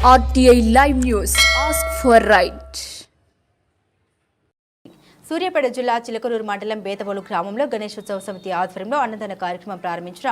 RTI Live News. Ask for right. Suryapet జిల్లా చిలకలూరు మండలం బేతవోలు గ్రామంలో గణేశోత్సవ సమితి ఆధ్వర్యంలో అన్నదాన కార్యక్రమం ప్రారంభించిన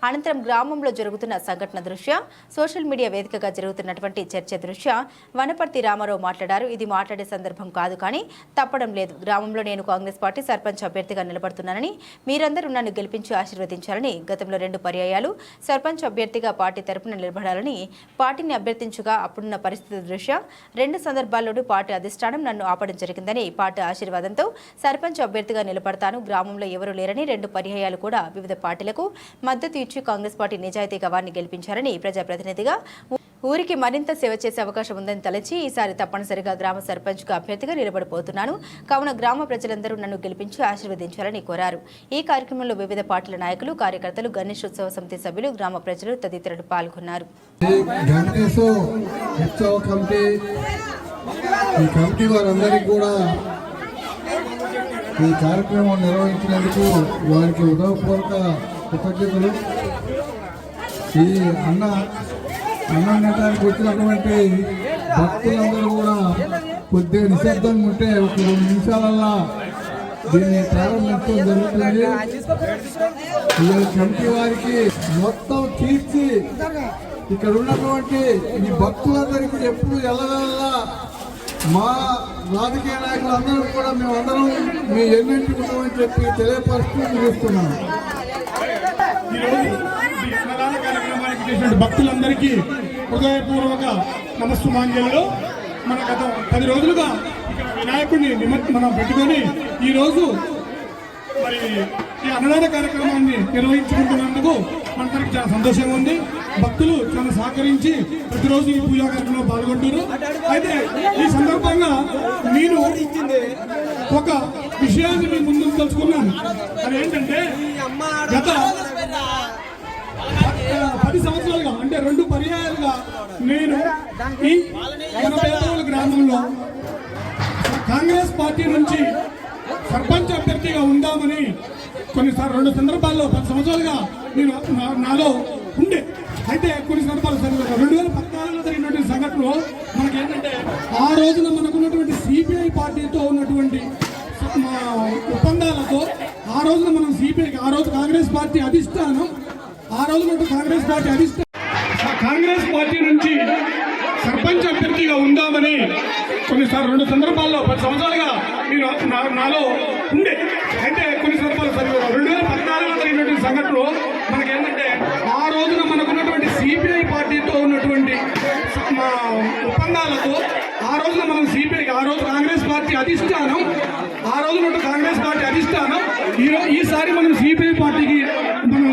అనంతరం గ్రామంలో జరుగుతున్న సంఘటన దృష్ట్యా సోషల్ మీడియా వేదికగా జరుగుతున్నటువంటి చర్చ దృష్ట్యా వనపర్తి రామారావు మాట్లాడారు. ఇది మాట్లాడే సందర్భం కాదు, కానీ తప్పడం లేదు. గ్రామంలో నేను కాంగ్రెస్ పార్టీ సర్పంచ్ అభ్యర్థిగా నిలబడుతున్నానని, మీరందరూ నన్ను గెలిపించి ఆశీర్వదించాలని, గతంలో 2 పర్యాయాలు సర్పంచ్ అభ్యర్థిగా పార్టీ తరపున నిలబడాలని పార్టీని అభ్యర్థించగా అప్పుడున్న పరిస్థితి దృష్ట్యా 2 సందర్భాల్లోనూ పార్టీ అధిష్టానం నన్ను ఆపడం జరిగిందని, పార్టీ ఆశీర్వాదంతో సర్పంచ్ అభ్యర్థిగా నిలబడతాను. గ్రామంలో ఎవరూ లేరని, 2 పర్యాయాలు కూడా వివిధ పార్టీలకు మద్దతు ఇచ్చి కాంగ్రెస్ పార్టీ నిజాయితీగా వారిని గెలిపించారని, ప్రజాప్రతినిధిగా ఊరికి మరింత సేవ చేసే అవకాశం ఉందని తలచి ఈసారి తప్పనిసరిగా గ్రామ సర్పంచ్గా అభ్యర్థిగా నిలబడిపోతున్నాను. కావున గ్రామ ప్రజలందరూ నన్ను గెలిపించి ఆశీర్వదించాలని కోరారు. ఈ కార్యక్రమంలో వివిధ పార్టీల నాయకులు, కార్యకర్తలు, గణేశోత్సవ సమితి సభ్యులు, గ్రామ ప్రజలు తదితరులు పాల్గొన్నారు. ఈ కార్యక్రమం నిర్వహించినందుకు వారికి ఉదయపూర్వక కృతజ్ఞతలు. ఈ అన్నదానానికి వచ్చినటువంటి భక్తులందరూ కూడా కొద్దిగా నిశ్శబ్దంగా ఉంటే ఒక 2 నిమిషాలల్లా దీన్ని ప్రారంభించడం జరుగుతుంది. ఈ కమిటీ వారికి మొత్తం తీర్చి ఇక్కడ ఉన్నటువంటి ఈ భక్తులందరికీ ఎప్పుడు ఎల్లవెల్లా మా రాజకీయ నాయకులందరూ కూడా మేమందరం మీ ఎన్నింటి ఉంటామని చెప్పి తెలియపరుస్తూ ముగిస్తున్నాను. భక్తులందరికీ హృదయపూర్వక నమస్సుమాంజలు. మన గత 10 రోజులుగా ఇక్కడ వినాయకుడిని మనం పెట్టుకొని ఈరోజు మరి ఈ అన్నదాన కార్యక్రమాన్ని నిర్వహించుకుంటున్నందుకు మనకి చాలా సంతోషంగా ఉంది. భక్తులు చాలా సహకరించి ప్రతిరోజు ఈ పూజా కార్యక్రమంలో పాల్గొంటారు. అయితే ఈ సందర్భంగా నేను ఒక విషయాన్ని మీ ముందు తెలుసుకున్నాను. అదేంటంటే గత 10 సంవత్సరాలుగా, అంటే 2 పర్యాయాలుగా నేను ఈ మన బేతవోలు గ్రామంలో కాంగ్రెస్ పార్టీ నుంచి సర్పంచ్ అభ్యర్థిగా ఉందామని కొన్నిసార్లు 2 సందర్భాల్లో 10 సంవత్సరాలుగా నేను నాలో ఉండే. అయితే కొన్ని సందర్భాలు 2014లో జరిగినటువంటి సంఘటనలో మనకేంటంటే ఆ రోజున మనకున్నటువంటి సిపిఐ పార్టీతో ఉన్నటువంటి ఒప్పందాలతో ఆ రోజున మనం సిపిఐకి ఆ రోజు కాంగ్రెస్ పార్టీ అధిష్టానం కాంగ్రెస్ పార్టీ నుంచి సర్పంచ్ అభ్యర్థిగా ఉందామని కొన్నిసార్లు 2 సందర్భాల్లో 10 సంవత్సరాలుగా నేను నాలో ఉండే. అయితే కొన్ని సందర్భాలు 2014లో జరిగినటువంటి సంఘటనలో మనకేంటంటే ఆ రోజున మనకున్నటువంటి సిపిఐ పార్టీతో ఉన్నటువంటి ఒప్పందాలతో ఆ రోజున మనం సిపిఐకి ఆ రోజు కాంగ్రెస్ పార్టీ అధిష్టానం ఈసారి మనం సిపిఐ పార్టీకి మనం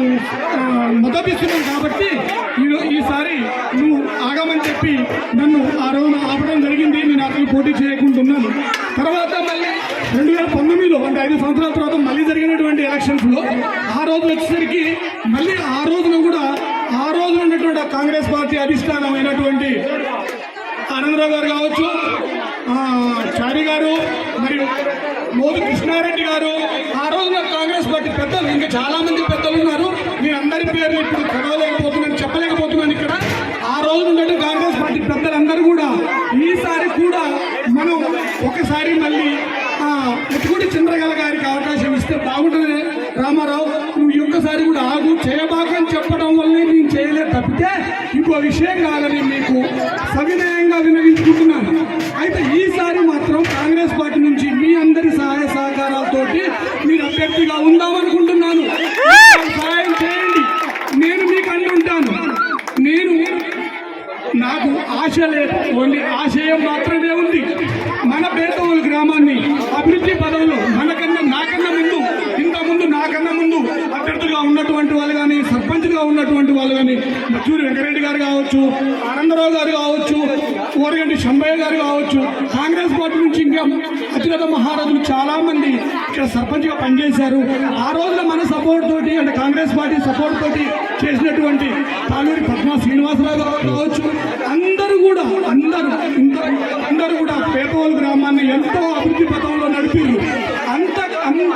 మద్దతు ఇస్తున్నాం. కాబట్టి ఈసారి నువ్వు ఆగమని చెప్పి నన్ను ఆ రోజున ఆపడం జరిగింది. నేను అతను పోటీ చేయకుంటున్నాను. తర్వాత మళ్ళీ 2019లో, అంటే 5 సంవత్సరాల తర్వాత మళ్ళీ జరిగినటువంటి ఎలక్షన్స్లో ఆ రోజు వచ్చేసరికి మళ్ళీ ఆ రోజున ఉన్నటువంటి కాంగ్రెస్ పార్టీ అధిష్టానం అయినటువంటి ఆనందరావు గారు కావచ్చు, చారి గారు, మరియు మోదీ కృష్ణారెడ్డి గారు, ఆ రోజున కాంగ్రెస్ పార్టీ పెద్దలు, ఇంకా చాలా మంది పెద్దలు ఉన్నారు. నేను అందరి పేర్లు ఇప్పుడు చెప్పలేకపోతున్నాను ఇక్కడ. ఆ రోజు ఉన్నట్టు కాంగ్రెస్ పార్టీ పెద్దలందరూ కూడా ఈసారి కూడా మనం ఒకసారి మళ్ళీ ముట్టుగుడి చంద్రగల గారికి అవకాశం ఇస్తే బాగుంటుంది. రామారావు, నువ్వు ఒక్కసారి కూడా ఆగు, చేయబాకని చెప్పడం వల్లే నేను చేయలేదు తప్పితే ఇంకో విషయం కాదని మీకు సవినయంగా వినియోగించుకుంటున్నాను. అయితే ఈసారి మాత్రం కాంగ్రెస్ పార్టీ నుంచి మీ అందరి సహాయ సహకారాలతోటి మీరు అభ్యర్థిగా ఉందామనుకుంటున్నాను. సహాయం చేయండి, నేను మీకు అండి ఉంటాను. నాకు ఆశ లేదు, ఓన్లీ ఆశయం మాత్రమే ఉంది. మన బేతవోలు గ్రామాన్ని అభివృద్ధి పదంలో నాకన్నా ముందు అభ్యర్థులుగా ఉన్నటువంటి వాళ్ళు కానీ, సర్పంచ్గా ఉన్నటువంటి వాళ్ళు కానీ, మచ్చూరి వెంకరెడ్డి గారు కావచ్చు, ఆనందరావు గారు కావచ్చు, ఓరగంటి శంభయ్య గారు కావచ్చు, కాంగ్రెస్ పార్టీ నుంచి ఇంకా అతిరథ మహారాజులు చాలా మంది ఇక్కడ సర్పంచ్గా పనిచేశారు. ఆ రోజున మన సపోర్ట్ తోటి, అంటే కాంగ్రెస్ పార్టీ సపోర్ట్ తోటి చేసినటువంటి తాలూరి పద్మా శ్రీనివాసరావు గారు కావచ్చు, అందరూ కూడా బేతవోలు గ్రామాన్ని ఎంతో అభివృద్ధి పథంలో నడిపారు.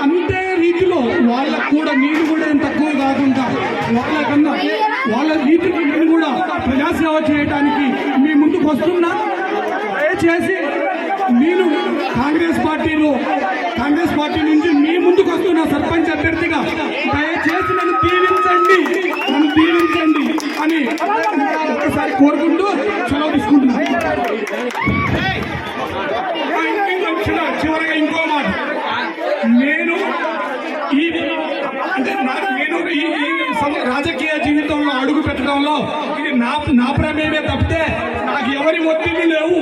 అంతే రీతిలో వాళ్ళకు కూడా నేను కూడా ఏం తక్కువ కాకుండా వాళ్ళ రీతికి నేను కూడా ప్రజాసేవ చేయడానికి మీ ముందుకు వస్తున్నా. దయచేసి నేను కాంగ్రెస్ పార్టీ నుంచి మీ ముందుకు వస్తున్న సర్పంచ్ అభ్యర్థిగా దయచేసి నన్ను దీవించండి అని ఒకసారి కోరుకుంటూ సెలవు తీసుకుంటున్నాను. చివరగా ఇంకో మాట, నేను ఈ రాజకీయ జీవితంలో అడుగు పెట్టడంలో ఇది నా ప్రమేయమే తప్పితే నాకు ఎవరి ఒత్తిళ్లు లేవు.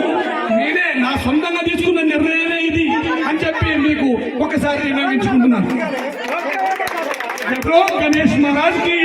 నేనే నా సొంతంగా తీసుకున్న నిర్ణయమే ఇది అని చెప్పి మీకు ఒకసారి వినియోగించుకుంటున్నాను. గణేష్ మహారాజ్ కి